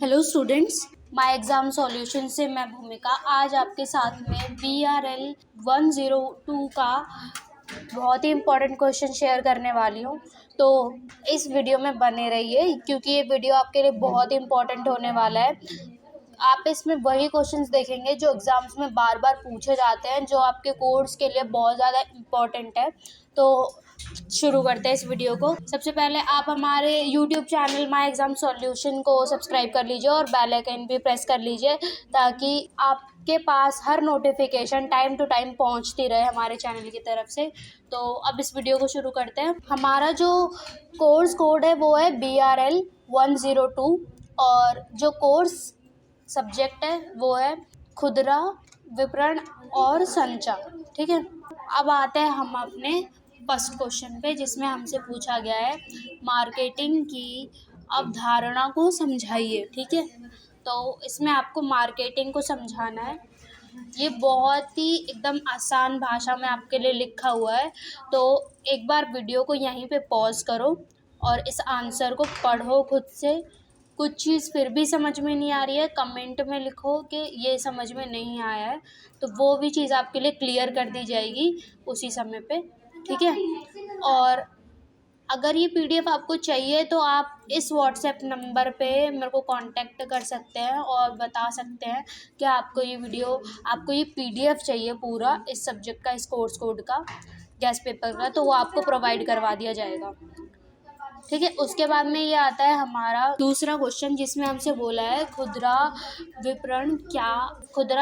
Hello students, my exam solution से मैं भूमिका आज आपके साथ में VRL 102 का बहुत ही इम्पोर्टेंट क्वेश्चन शेयर करने वाली हूँ। तो इस वीडियो में बने रहिए क्योंकि ये वीडियो आपके लिए बहुत ही इम्पोर्टेंट होने वाला है। आप इसमें वही क्वेश्चंस देखेंगे जो एग्ज़ाम्स में बार बार पूछे जाते हैं, जो आपके कोर्स के लिए बहुत ज़्यादा इम्पोर्टेंट है। तो शुरू करते हैं इस वीडियो को। सबसे पहले आप हमारे YouTube channel my exam solution को सब्सक्राइब कर लीजिए और बेल आइकन भी प्रेस कर लीजिए ताकि आपके पास हर नोटिफिकेशन टाइम टू टाइम पहुंचती रहे हमारे चैनल की तरफ से। तो अब इस वीडियो को शुरू करते हैं। हमारा जो कोर्स कोड है वो है BRL 102 और जो कोर्स सब्जेक्ट है वो है खुदरा विपणन और संचार। ठीक है, अब आते हैं हम अपने फर्स्ट क्वेश्चन पे जिसमें हमसे पूछा गया है मार्केटिंग की अवधारणा को समझाइए। ठीक है, तो इसमें आपको मार्केटिंग को समझाना है। ये बहुत ही एकदम आसान भाषा में आपके लिए लिखा हुआ है। तो एक बार वीडियो को यहीं पे पॉज करो और इस आंसर को पढ़ो खुद से। कुछ चीज़ फिर भी समझ में नहीं आ रही है, कमेंट में लिखो कि ये समझ में नहीं आया है, तो वो भी चीज़ आपके लिए क्लियर कर दी जाएगी उसी समय पे। ठीक है, और अगर ये PDF आपको चाहिए तो आप इस व्हाट्सएप नंबर पे मेरे को कांटेक्ट कर सकते हैं और बता सकते हैं कि आपको ये PDF चाहिए पूरा इस सब्जेक्ट का, इस कोर्स कोड का, गैस पेपर का, तो वो आपको प्रोवाइड करवा दिया जाएगा। ठीक है, उसके बाद में ये आता है हमारा दूसरा क्वेश्चन जिसमें हमसे बोला है खुदरा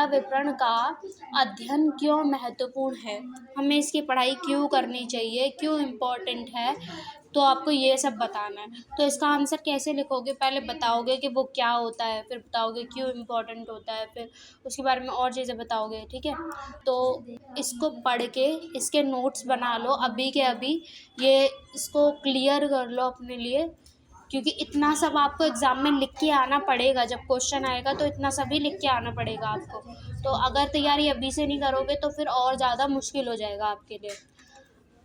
विपणन का अध्ययन क्यों महत्वपूर्ण है, हमें इसकी पढ़ाई क्यों करनी चाहिए, क्यों इम्पोर्टेंट है। तो आपको ये सब बताना है। तो इसका आंसर कैसे लिखोगे, पहले बताओगे कि वो क्या होता है, फिर बताओगे क्यों इम्पोर्टेंट होता है, फिर उसके बारे में और चीज़ें बताओगे। ठीक है, तो इसको पढ़ के इसके नोट्स बना लो अभी के अभी, ये इसको क्लियर कर लो अपने लिए, क्योंकि इतना सब आपको एग्ज़ाम में लिख के आना पड़ेगा। जब क्वेश्चन आएगा तो इतना सभी लिख के आना पड़ेगा आपको। तो अगर तैयारी अभी से नहीं करोगे तो फिर और ज़्यादा मुश्किल हो जाएगा आपके लिए।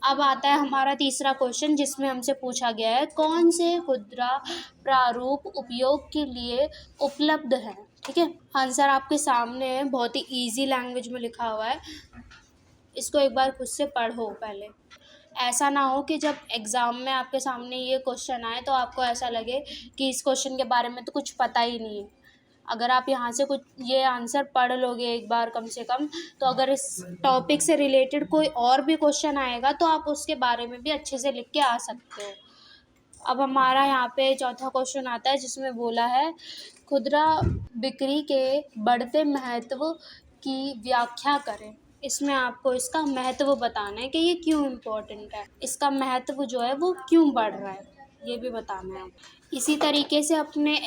अब आता है हमारा तीसरा क्वेश्चन जिसमें हमसे पूछा गया है कौन से खुदरा प्रारूप उपयोग के लिए उपलब्ध है। ठीक है, आंसर आपके सामने है, बहुत ही इजी लैंग्वेज में लिखा हुआ है। इसको एक बार खुद से पढ़ो पहले। ऐसा ना हो कि जब एग्ज़ाम में आपके सामने ये क्वेश्चन आए तो आपको ऐसा लगे कि इस क्वेश्चन के बारे में तो कुछ पता ही नहीं है। अगर आप यहाँ से कुछ ये आंसर पढ़ लोगे एक बार कम से कम, तो अगर इस टॉपिक से रिलेटेड कोई और भी क्वेश्चन आएगा तो आप उसके बारे में भी अच्छे से लिख के आ सकते हो। अब हमारा यहाँ पे चौथा क्वेश्चन आता है जिसमें बोला है खुदरा बिक्री के बढ़ते महत्व की व्याख्या करें। इसमें आपको इसका महत्व बताना है कि ये क्यों इम्पोर्टेंट है, इसका महत्व जो है वो क्यों बढ़ रहा है, ये भी बताना है। इसी तरीके से अपने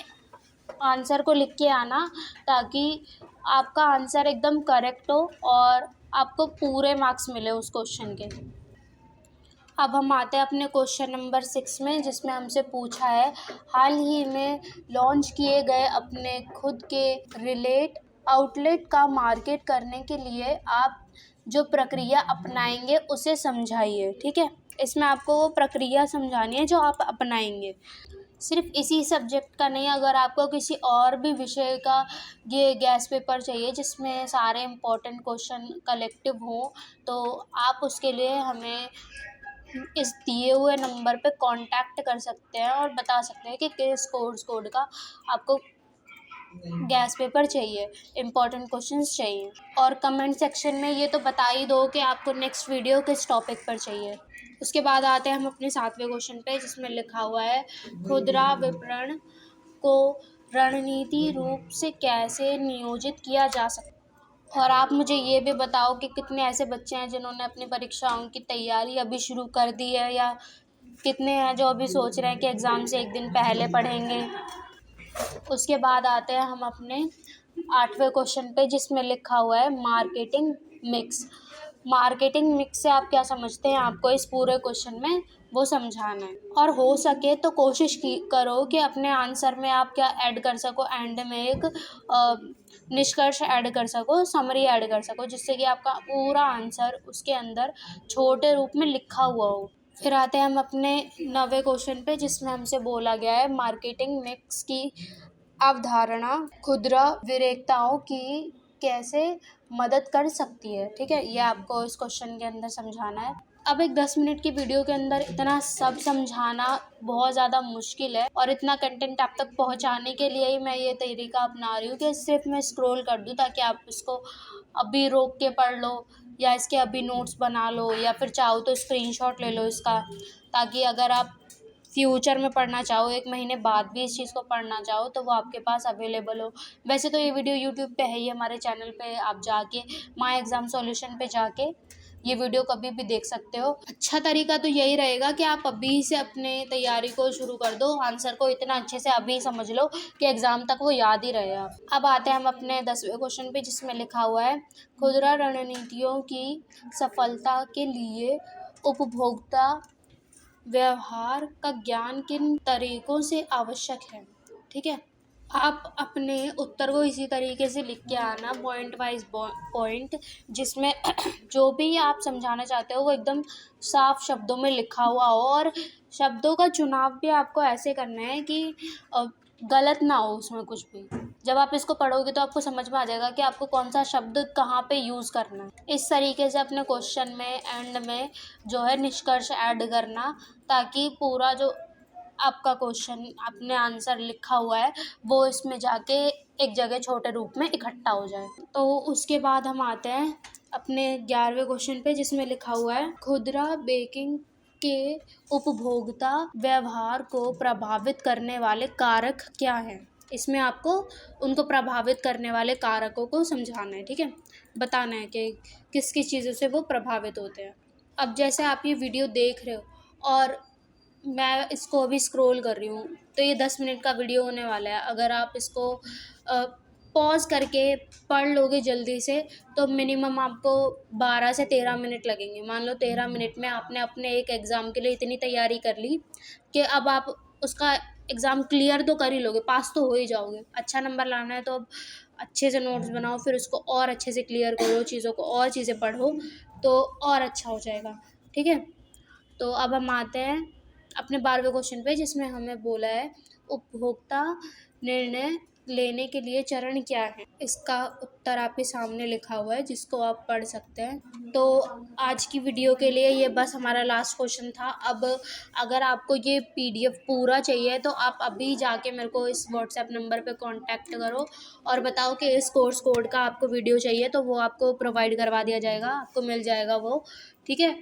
आंसर को लिख के आना ताकि आपका आंसर एकदम करेक्ट हो और आपको पूरे मार्क्स मिले उस क्वेश्चन के। अब हम आते हैं अपने क्वेश्चन नंबर 6 में जिसमें हमसे पूछा है हाल ही में लॉन्च किए गए अपने खुद के रिलेट आउटलेट का मार्केट करने के लिए आप जो प्रक्रिया अपनाएंगे उसे समझाइए। ठीक है, इसमें आपको वो प्रक्रिया समझानी है जो आप अपनाएंगे। सिर्फ इसी सब्जेक्ट का नहीं, अगर आपको किसी और भी विषय का ये गैस पेपर चाहिए जिसमें सारे इम्पोर्टेंट क्वेश्चन कलेक्टिव हों, तो आप उसके लिए हमें इस दिए हुए नंबर पे कांटेक्ट कर सकते हैं और बता सकते हैं कि किस कोर्स कोड का आपको गैस पेपर चाहिए, इम्पोर्टेंट क्वेश्चंस चाहिए। और कमेंट सेक्शन में ये तो बता ही दो कि आपको नेक्स्ट वीडियो किस टॉपिक पर चाहिए। उसके बाद आते हैं हम अपने 7वें क्वेश्चन पे जिसमें लिखा हुआ है खुदरा विपणन को रणनीति रूप से कैसे नियोजित किया जा सकता है। और आप मुझे ये भी बताओ कि कितने ऐसे बच्चे हैं जिन्होंने अपनी परीक्षाओं की तैयारी अभी शुरू कर दी है, या कितने हैं जो अभी सोच रहे हैं कि एग्ज़ाम से एक दिन पहले पढ़ेंगे। उसके बाद आते हैं हम अपने 8वें क्वेश्चन पे जिसमें लिखा हुआ है मार्केटिंग मिक्स। मार्केटिंग मिक्स से आप क्या समझते हैं, आपको इस पूरे क्वेश्चन में वो समझाना है। और हो सके तो कोशिश करो कि अपने आंसर में आप क्या ऐड कर सको, एंड में एक निष्कर्ष ऐड कर सको, समरी ऐड कर सको, जिससे कि आपका पूरा आंसर उसके अंदर छोटे रूप में लिखा हुआ हो। फिर आते हैं हम अपने 9वें क्वेश्चन पे जिसमें हमसे बोला गया है मार्केटिंग मिक्स की अवधारणा खुदरा विक्रेताओं की कैसे मदद कर सकती है। ठीक है, ये आपको इस क्वेश्चन के अंदर समझाना है। अब एक 10 मिनट की वीडियो के अंदर इतना सब समझाना बहुत ज़्यादा मुश्किल है, और इतना कंटेंट आप तक पहुंचाने के लिए ही मैं ये तरीका अपना रही हूँ कि सिर्फ मैं स्क्रॉल कर दूँ, ताकि आप इसको अभी रोक के पढ़ लो, या इसके अभी नोट्स बना लो, या फिर चाहो तो स्क्रीनशॉट ले लो इसका, ताकि अगर आप फ्यूचर में पढ़ना चाहो, 1 महीने बाद भी इस चीज़ को पढ़ना चाहो, तो वो आपके पास अवेलेबल हो। वैसे तो ये वीडियो यूट्यूब पे है ही, हमारे चैनल पे आप जाके माय एग्ज़ाम सॉल्यूशन पे जाके ये वीडियो कभी भी देख सकते हो। अच्छा तरीका तो यही रहेगा कि आप अभी से अपने तैयारी को शुरू कर दो, आंसर को इतना अच्छे से अभी समझ लो कि एग्ज़ाम तक वो याद ही रहे। अब आते हैं हम अपने 10वें क्वेश्चन पे, जिसमें लिखा हुआ है खुदरा रणनीतियों की सफलता के लिए उपभोक्ता व्यवहार का ज्ञान किन तरीकों से आवश्यक है। ठीक है, आप अपने उत्तर को इसी तरीके से लिख के आना, पॉइंट वाइज पॉइंट, जिसमें जो भी आप समझाना चाहते हो वो एकदम साफ शब्दों में लिखा हुआ हो, और शब्दों का चुनाव भी आपको ऐसे करना है कि गलत ना हो उसमें कुछ भी। जब आप इसको पढ़ोगे तो आपको समझ में आ जाएगा कि आपको कौन सा शब्द कहाँ पे यूज़ करना है। इस तरीके से अपने क्वेश्चन में एंड में जो है निष्कर्ष ऐड करना, ताकि पूरा जो आपका क्वेश्चन आपने आंसर लिखा हुआ है वो इसमें जाके एक जगह छोटे रूप में इकट्ठा हो जाए। तो उसके बाद हम आते हैं अपने 11वें क्वेश्चन पे, जिसमें लिखा हुआ है खुदरा बेकिंग के उपभोक्ता व्यवहार को प्रभावित करने वाले कारक क्या हैं। इसमें आपको उनको प्रभावित करने वाले कारकों को समझाना है। ठीक है, बताना है कि किस किस चीज़ों से वो प्रभावित होते हैं। अब जैसे आप ये वीडियो देख रहे हो और मैं इसको अभी स्क्रॉल कर रही हूँ, तो ये 10 मिनट का वीडियो होने वाला है। अगर आप इसको पॉज करके पढ़ लोगे जल्दी से, तो मिनिमम आपको 12 से 13 मिनट लगेंगे। मान लो 13 मिनट में आपने अपने एक एग्ज़ाम के लिए इतनी तैयारी कर ली कि अब आप उसका एग्ज़ाम क्लियर तो कर ही लोगे, पास तो हो ही जाओगे। अच्छा नंबर लाना है तो अब अच्छे से नोट्स बनाओ, फिर उसको और अच्छे से क्लियर करो, चीज़ों को और चीज़ें पढ़ो, तो और अच्छा हो जाएगा। ठीक है, तो अब हम आते हैं अपने 12वें क्वेश्चन पे, जिसमें हमें बोला है उपभोक्ता निर्णय लेने के लिए चरण क्या है। इसका उत्तर आपके सामने लिखा हुआ है, जिसको आप पढ़ सकते हैं। तो आज की वीडियो के लिए ये बस हमारा लास्ट क्वेश्चन था। अब अगर आपको ये PDF पूरा चाहिए तो आप अभी जाके मेरे को इस व्हाट्सएप नंबर पे कांटेक्ट करो और बताओ कि इस कोर्स कोड का आपको वीडियो चाहिए, तो वो आपको प्रोवाइड करवा दिया जाएगा, आपको मिल जाएगा वो। ठीक है,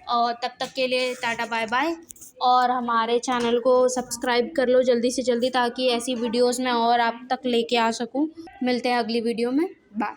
और तब तक के लिए टाटा बाय बाय, और हमारे चैनल को सब्सक्राइब कर लो जल्दी से जल्दी, ताकि ऐसी वीडियोस मैं और आप तक लेके आ सकूं। मिलते हैं अगली वीडियो में, बाय।